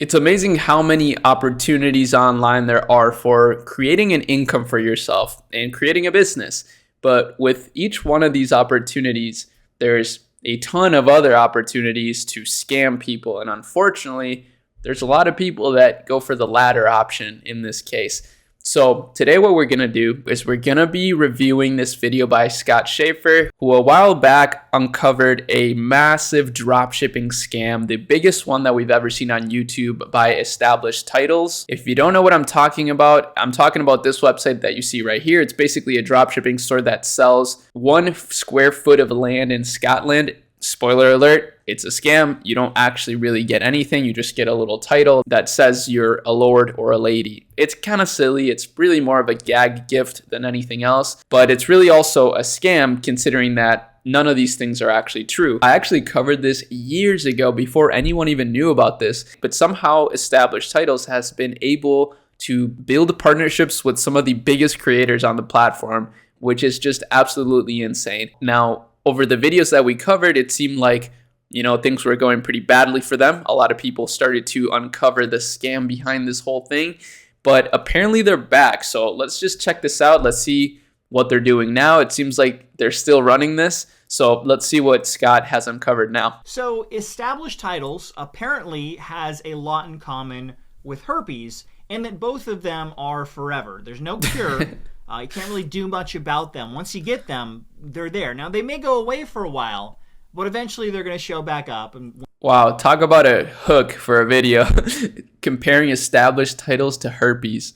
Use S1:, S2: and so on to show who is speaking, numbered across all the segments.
S1: It's amazing how many opportunities online there are for creating an income for yourself and creating a business. But with each one of these opportunities, there's a ton of other opportunities to scam people. And unfortunately, there's a lot of people that go for the latter option in this case. So today what we're going to do is we're going to be reviewing this video by Scott Schaefer, who a while back uncovered a massive dropshipping scam, the biggest one that we've ever seen on YouTube by established titles. If you don't know what I'm talking about this website that you see right here. It's basically a dropshipping store that sells 1 square foot of land in Scotland. Spoiler alert, it's a scam. You don't actually really get anything. You just get a little title that says you're a lord or a lady. It's kind of silly. It's really more of a gag gift than anything else. But it's really also a scam considering that none of these things are actually true. I actually covered this years ago before anyone even knew about this. But somehow Established Titles has been able to build partnerships with some of the biggest creators on the platform, which is just absolutely insane. Now, over the videos that we covered, it seemed like, things were going pretty badly for them. A lot of people started to uncover the scam behind this whole thing, but apparently they're back. So let's just check this out. Let's see what they're doing now. It seems like they're still running this. So let's see what Scott has uncovered now.
S2: So Established Titles apparently has a lot in common with herpes, in that both of them are forever. There's no cure. You can't really do much about them. Once you get them, they're there. Now, they may go away for a while, but eventually they're going to show back up. And
S1: wow, talk about a hook for a video. Comparing Established Titles to herpes.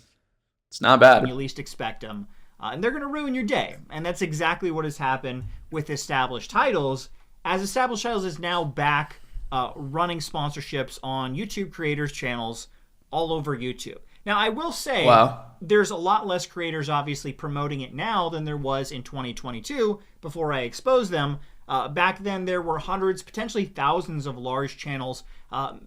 S1: It's not bad.
S2: When you least expect them. And they're going to ruin your day. And that's exactly what has happened with Established Titles, as Established Titles is now back running sponsorships on YouTube creators' channels all over YouTube. Now, I will say, There's a lot less creators obviously promoting it now than there was in 2022 before I exposed them. Back then, there were hundreds, potentially thousands of large channels.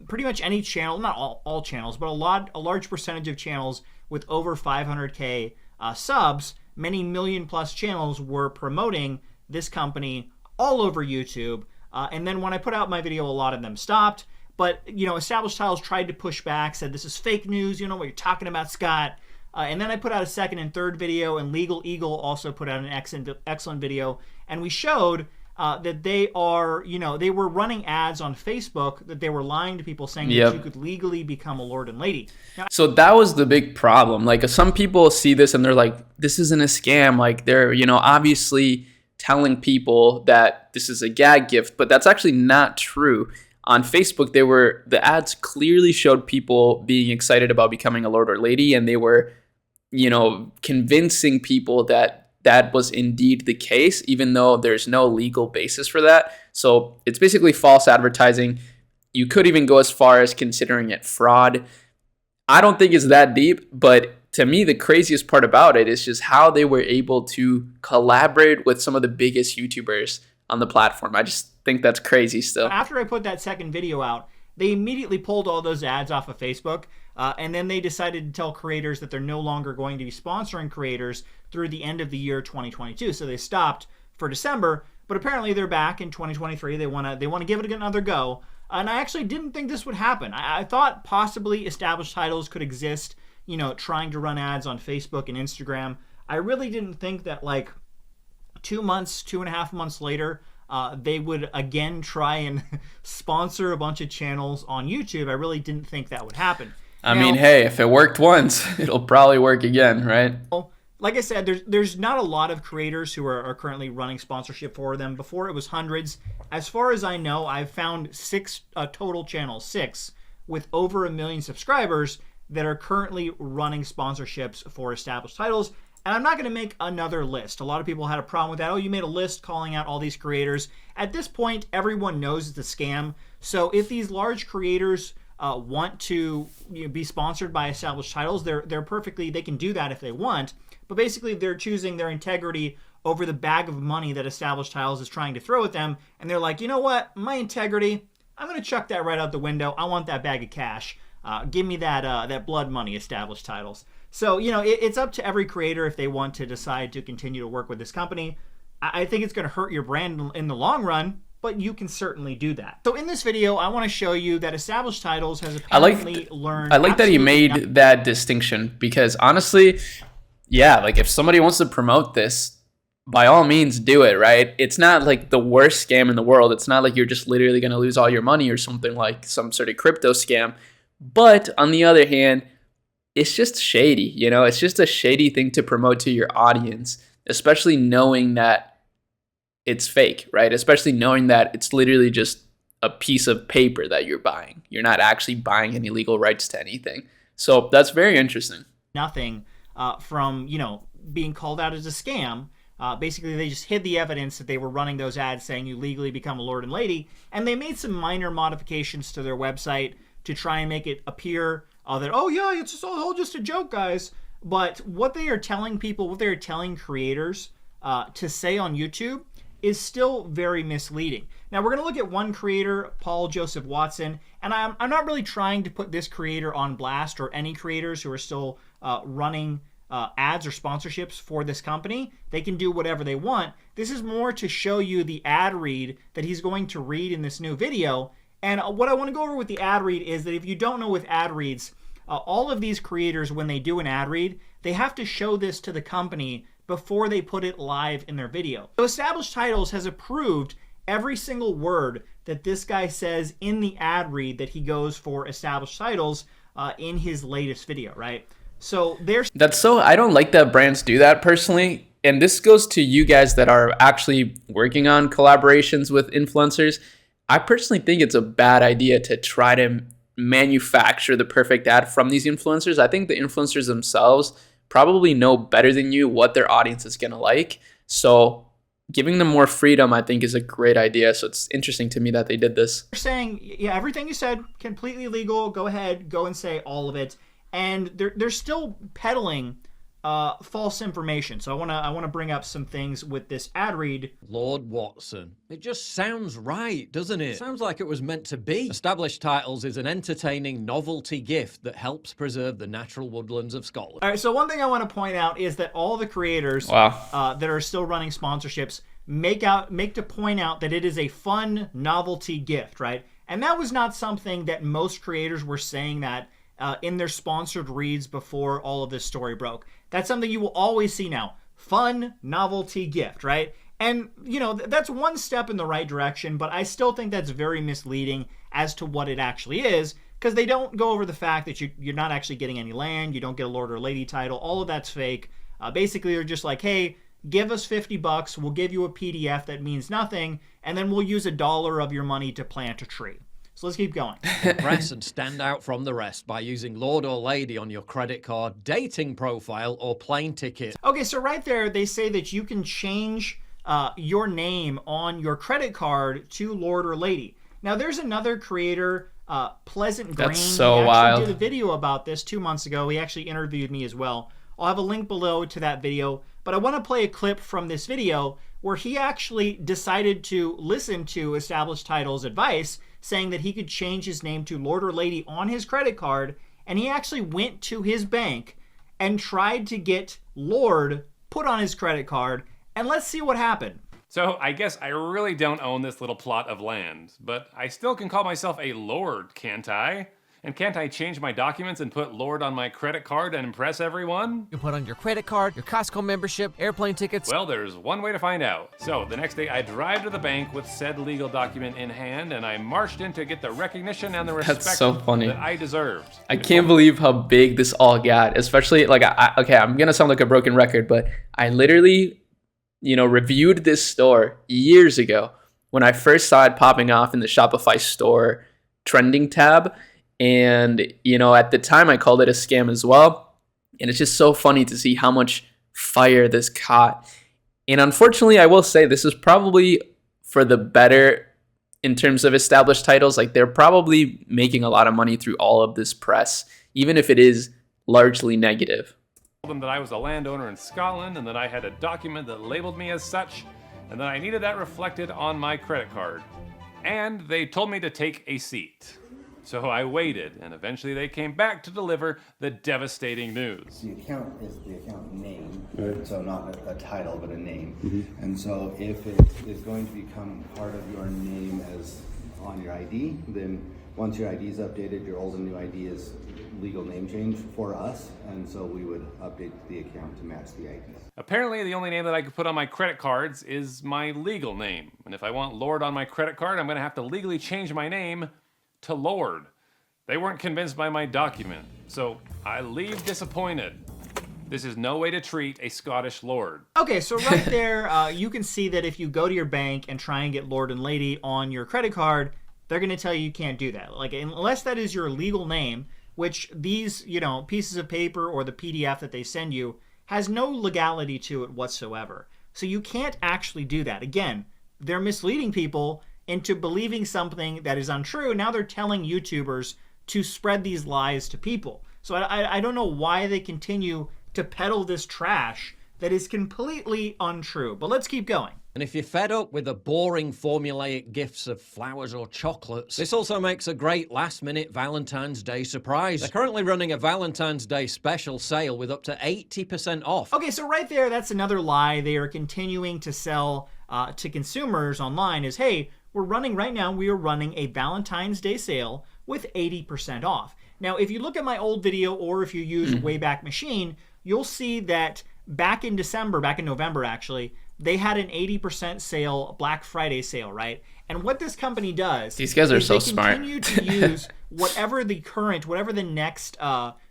S2: Pretty much any channel, not all channels, but a large percentage of channels with over 500K subs. Many million plus channels were promoting this company all over YouTube. And then when I put out my video, a lot of them stopped. But, Established Titles tried to push back, said this is fake news, what you're talking about, Scott. And then I put out a second and third video, and Legal Eagle also put out an excellent video. And we showed that they were running ads on Facebook, that they were lying to people saying that you could legally become a lord and lady. Now,
S1: so that was the big problem. Like, some people see this and they're like, this isn't a scam. Like, they're, obviously telling people that this is a gag gift, but that's actually not true. On Facebook, the ads clearly showed people being excited about becoming a lord or lady, and they were, convincing people that that was indeed the case, even though there's no legal basis for that. So it's basically false advertising. You could even go as far as considering it fraud. I don't think it's that deep, but to me, the craziest part about it is just how they were able to collaborate with some of the biggest YouTubers on the platform. I just think that's crazy still.
S2: After I put that second video out, they immediately pulled all those ads off of Facebook, and then they decided to tell creators that they're no longer going to be sponsoring creators through the end of the year 2022. So they stopped for December, but apparently they're back in 2023. They want to give it another go. And I actually didn't think this would happen. I thought possibly Established Titles could exist, trying to run ads on Facebook and Instagram. I really didn't think that 2.5 months later, they would again try and sponsor a bunch of channels on YouTube. I really didn't think that would happen.
S1: I mean, hey, if it worked once, it'll probably work again, right?
S2: Like I said, there's not a lot of creators who are currently running sponsorship for them. Before, it was hundreds. As far as I know, I've found 6 total channels, 6, with over 1 million subscribers that are currently running sponsorships for Established Titles. And I'm not going to make another list. A lot of people had a problem with that. Oh, you made a list calling out all these creators. At this point, everyone knows it's a scam. So if these large creators want to be sponsored by Established Titles, they can do that if they want. But basically, they're choosing their integrity over the bag of money that Established Titles is trying to throw at them. And they're like, you know what? My integrity, I'm going to chuck that right out the window. I want that bag of cash. Give me that blood money, Established Titles. So, it's up to every creator if they want to decide to continue to work with this company. I think it's going to hurt your brand in the long run, but you can certainly do that. So in this video, I want to show you that Established Titles has apparently learned.
S1: I like that he made that distinction, because honestly, yeah, like if somebody wants to promote this, by all means do it, right? It's not like the worst scam in the world. It's not like you're just literally going to lose all your money or something like some sort of crypto scam. But on the other hand, it's just shady, you know? It's just a shady thing to promote to your audience, especially knowing that it's fake, right? Especially knowing that it's literally just a piece of paper that you're buying. You're not actually buying any legal rights to anything. So that's very interesting.
S2: Nothing from, you know, being called out as a scam. Basically, they just hid the evidence that they were running those ads saying you legally become a lord and lady, and they made some minor modifications to their website to try and make it appear that, oh yeah, it's all just a joke, guys. But what they are telling people, what they are telling creators to say on YouTube is still very misleading. Now, we're going to look at one creator, Paul Joseph Watson, and I'm not really trying to put this creator on blast or any creators who are still running ads or sponsorships for this company. They can do whatever they want. This is more to show you the ad read that he's going to read in this new video. And what I want to go over with the ad read is that if you don't know with ad reads, all of these creators, when they do an ad read, they have to show this to the company before they put it live in their video. So Established Titles has approved every single word that this guy says in the ad read that he goes for Established Titles in his latest video, right? So there's...
S1: I don't like that brands do that personally. And this goes to you guys that are actually working on collaborations with influencers. I personally think it's a bad idea to try to manufacture the perfect ad from these influencers. I think the influencers themselves probably know better than you what their audience is going to like. So giving them more freedom, I think, is a great idea. So it's interesting to me that they did this.
S2: They're saying, yeah, everything you said, completely legal. Go ahead, go and say all of it. And they're still peddling false information. So I want to bring up some things with this ad read.
S3: Lord Watson. It just sounds right, doesn't it? Sounds like it was meant to be. Established Titles is an entertaining novelty gift that helps preserve the natural woodlands of Scotland.
S2: All right, so one thing I want to point out is that all the creators that are still running sponsorships make to point out that it is a fun novelty gift, right? And that was not something that most creators were saying that in their sponsored reads before all of this story broke. That's something you will always see now. Fun novelty gift, right? And, you know, that's one step in the right direction, but I still think that's very misleading as to what it actually is, because they don't go over the fact that you're not actually getting any land, you don't get a lord or lady title, all of that's fake. Basically, they're just like, hey, give us $50, we'll give you a PDF that means nothing, and then we'll use $1 of your money to plant a tree. So let's keep going.
S3: Impress and stand out from the rest by using Lord or Lady on your credit card, dating profile, or plane ticket.
S2: Okay, so right there, they say that you can change your name on your credit card to Lord or Lady. Now, there's another creator, Pleasant Green.
S1: That's so
S2: he
S1: wild.
S2: actually did a video about this 2 months ago. He actually interviewed me as well. I'll have a link below to that video, but I want to play a clip from this video where he actually decided to listen to Established Titles' advice, saying that he could change his name to Lord or Lady on his credit card, and he actually went to his bank and tried to get Lord put on his credit card, and let's see what happened.
S4: So I guess I really don't own this little plot of land, but I still can call myself a lord, can't I? And can't I change my documents and put Lord on my credit card and impress everyone?
S5: You can put on your credit card, your Costco membership, airplane tickets.
S4: Well, there's one way to find out. So the next day I drive to the bank with said legal document in hand, and I marched in to get the recognition and the respect
S1: so funny.
S4: that I deserved.
S1: I can't believe how big this all got, especially like, okay, I'm going to sound like a broken record, but I literally, you know, reviewed this store years ago when I first saw it popping off in the Shopify store trending tab. And, you know, at the time I called it a scam as well. And it's just so funny to see how much fire this caught. And unfortunately, I will say this is probably for the better in terms of Established Titles. Like, they're probably making a lot of money through all of this press, even if it is largely negative.
S4: I told them that I was a landowner in Scotland and that I had a document that labeled me as such, and that I needed that reflected on my credit card. And they told me to take a seat. So I waited, and eventually they came back to deliver the devastating news.
S6: The account is the account name, so not a title, but a name. And so if it is going to become part of your name as on your ID, then once your ID is updated, your old and new ID is legal name change for us, and so we would update the account to match the ID.
S4: Apparently, the only name that I could put on my credit cards is my legal name. And if I want Lord on my credit card, I'm going to have to legally change my name to Lord. They weren't convinced by my document, so I leave disappointed. This is no way to treat a Scottish lord.
S2: Okay, so right there, you can see that if you go to your bank and try and get Lord and Lady on your credit card, they're going to tell you can't do that. Like, unless that is your legal name, which these, pieces of paper or the PDF that they send you has no legality to it whatsoever. So you can't actually do that. Again, they're misleading people into believing something that is untrue. Now they're telling YouTubers to spread these lies to people. So I don't know why they continue to peddle this trash that is completely untrue. But let's keep going.
S3: And if you're fed up with the boring formulaic gifts of flowers or chocolates, this also makes a great last-minute Valentine's Day surprise. They're currently running a Valentine's Day special sale with up to 80% off.
S2: Okay, so right there, that's another lie they are continuing to sell to consumers online is, hey, we are running a Valentine's Day sale with 80% off. Now, if you look at my old video or if you use Wayback Machine, you'll see that back in November actually, they had an 80% sale, Black Friday sale, right? And what this company does,
S1: these guys are
S2: is
S1: so
S2: they
S1: smart.
S2: continue to use whatever the next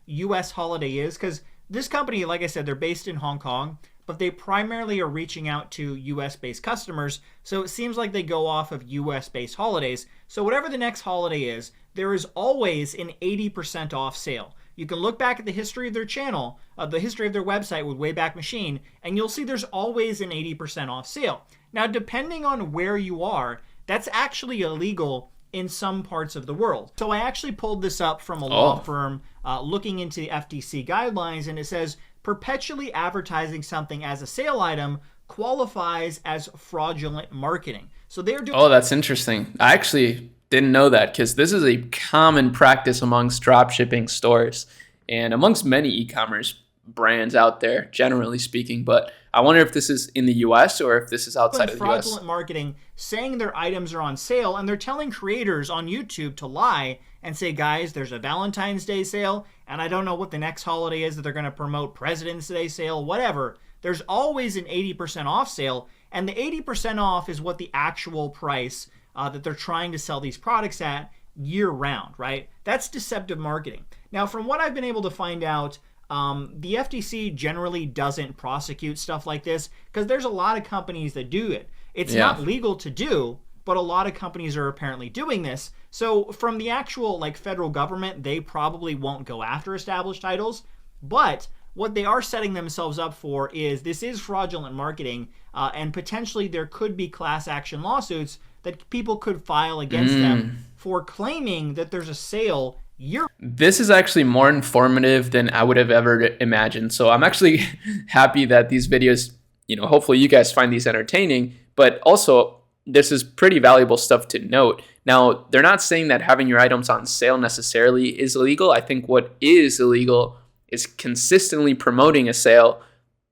S2: U.S. holiday is, because this company, like I said, they're based in Hong Kong, but they primarily are reaching out to U.S.-based customers, so it seems like they go off of U.S.-based holidays. So whatever the next holiday is, there is always an 80% off sale. You can look back at the history of their channel, the history of their website with Wayback Machine, and you'll see there's always an 80% off sale. Now, depending on where you are, that's actually illegal in some parts of the world. So I actually pulled this up from a law firm looking into the FTC guidelines, and it says perpetually advertising something as a sale item qualifies as fraudulent marketing. So they're doing...
S1: Oh, that's interesting. I actually didn't know that, because this is a common practice amongst dropshipping stores and amongst many e-commerce brands out there, generally speaking. But I wonder if this is in the US or if this is outside of the US.
S2: Fraudulent marketing, saying their items are on sale, and they're telling creators on YouTube to lie and say, guys, there's a Valentine's Day sale, and I don't know what the next holiday is that they're going to promote, President's Day sale, whatever. There's always an 80% off sale, and the 80% off is what the actual price that they're trying to sell these products at year-round, right? That's deceptive marketing. Now, from what I've been able to find out, the FTC generally doesn't prosecute stuff like this because there's a lot of companies that do it. It's not legal to do, but a lot of companies are apparently doing this. So from the actual federal government, they probably won't go after established titles, but what they are setting themselves up for is this is fraudulent marketing, and potentially there could be class action lawsuits that people could file against them for claiming that there's a sale year.
S1: This is actually more informative than I would have ever imagined. So I'm actually happy that these videos, hopefully you guys find these entertaining, but also this is pretty valuable stuff to note. Now, they're not saying that having your items on sale necessarily is illegal. I think what is illegal is consistently promoting a sale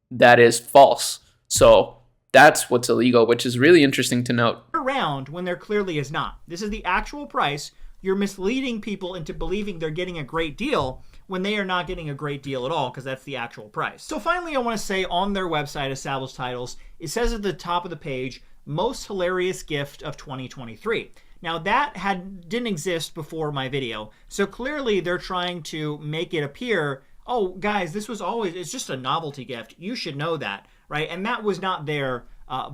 S1: that is false. So that's what's illegal, which is really interesting to note.
S2: Around when there clearly is not. This is the actual price. You're misleading people into believing they're getting a great deal when they are not getting a great deal at all, because that's the actual price. So finally, I want to say on their website, Established Titles, it says at the top of the page, most hilarious gift of 2023. Now that didn't exist before my video. So clearly they're trying to make it appear, oh guys, this was always, it's just a novelty gift. You should know that, right? And that was not there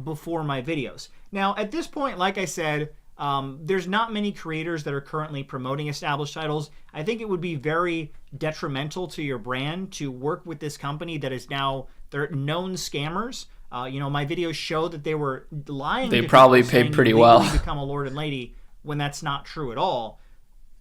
S2: before my videos. Now at this point, like I said, there's not many creators that are currently promoting established titles. I think it would be very detrimental to your brand to work with this company that is now, they're known scammers. My videos show that they were lying.
S1: They probably paid pretty well.
S2: Become a lord and lady when that's not true at all.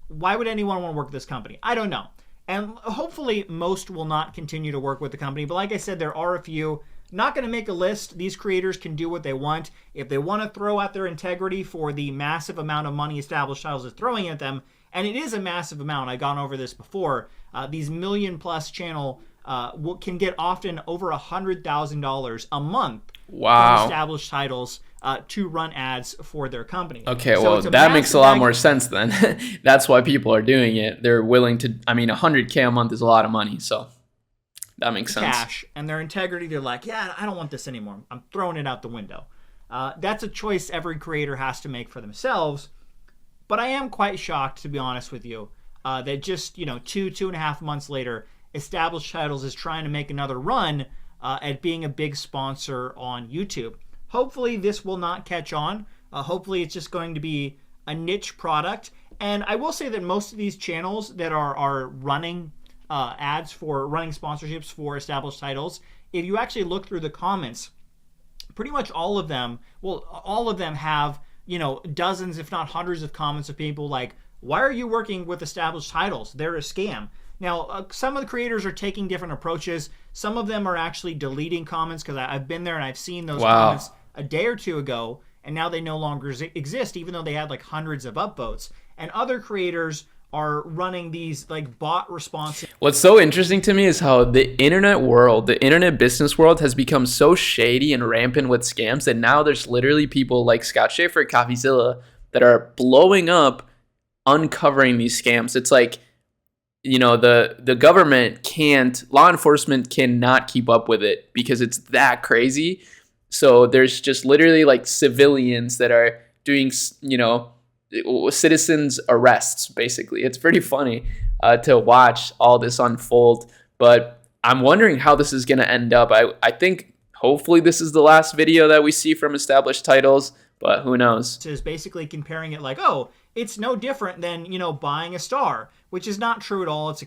S2: Why would anyone want to work with this company? I don't know. And hopefully most will not continue to work with the company. But like I said, there are a few. Not going to make a list. These creators can do what they want. If they want to throw out their integrity for the massive amount of money Established Titles is throwing at them, And it is a massive amount. I've gone over this before. These million-plus channel can get often over $100,000 a month
S1: Wow.
S2: from established titles to run ads for their company.
S1: Okay,
S2: So
S1: well,
S2: it's a
S1: that makes a lot
S2: massive
S1: more sense then. That's why people are doing it. They're willing to, I mean, 100K a month is a lot of money, so that makes sense.
S2: Cash and their integrity. They're like, yeah, I don't want this anymore. I'm throwing it out the window. That's a choice every creator has to make for themselves. But I am quite shocked, to be honest with you, that just 2.5 months later, Established Titles is trying to make another run at being a big sponsor on YouTube. Hopefully this will not catch on. Hopefully it's just going to be a niche product. And I will say that most of these channels that are running ads for running sponsorships for established titles, if you actually look through the comments, pretty much all of them have dozens, if not hundreds of comments of people like, why are you working with established titles? They're a scam. Now, some of the creators are taking different approaches. Some of them are actually deleting comments, because I've been there and I've seen those comments a day or two ago, and now they no longer exist, even though they had like hundreds of upvotes. And other creators are running these like bot responses.
S1: What's so interesting to me is how the internet world, the internet business world, has become so shady and rampant with scams that now there's literally people like Scott Schaefer at CoffeeZilla that are blowing up, uncovering these scams. It's like, the government law enforcement cannot keep up with it because it's that crazy. So there's just literally like civilians that are doing, citizens arrests, basically. It's pretty funny to watch all this unfold, but I'm wondering how this is going to end up. I think hopefully this is the last video that we see from established titles, but who knows?
S2: Is basically comparing it like, oh, it's no different than, buying a star, which is not true at all. It's a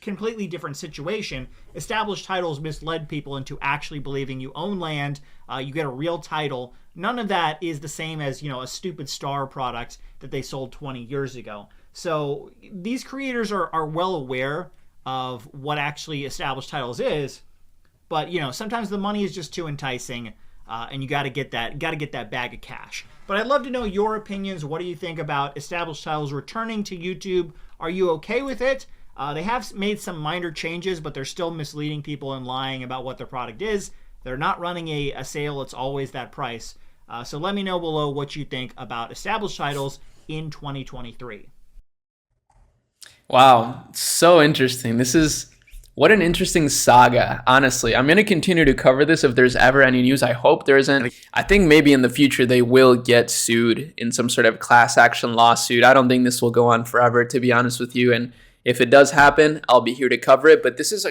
S2: completely different situation. Established titles misled people into actually believing you own land, you get a real title. None of that is the same as, a stupid star product that they sold 20 years ago. So these creators are well aware of what actually established titles is, but, sometimes the money is just too enticing, and you got to get that bag of cash. But I'd love to know your opinions. What do you think about established titles returning to YouTube? Are you okay with it? They have made some minor changes, but they're still misleading people and lying about what their product is. They're not running a sale. It's always that price. So let me know below what you think about established titles in 2023.
S1: Wow, so interesting. What an interesting saga, honestly. I'm going to continue to cover this if there's ever any news. I hope there isn't. I think maybe in the future they will get sued in some sort of class action lawsuit. I don't think this will go on forever, to be honest with you. And if it does happen, I'll be here to cover it. But this is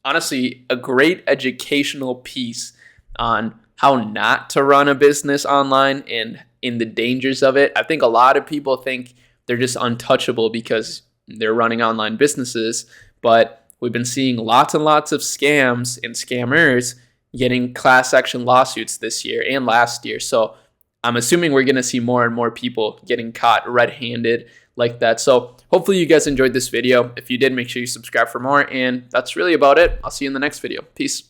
S1: honestly a great educational piece on how not to run a business online and in the dangers of it. I think a lot of people think they're just untouchable because they're running online businesses, but we've been seeing lots and lots of scams and scammers getting class action lawsuits this year and last year. So I'm assuming we're going to see more and more people getting caught red-handed like that. So hopefully you guys enjoyed this video. If you did, make sure you subscribe for more. And that's really about it. I'll see you in the next video. Peace.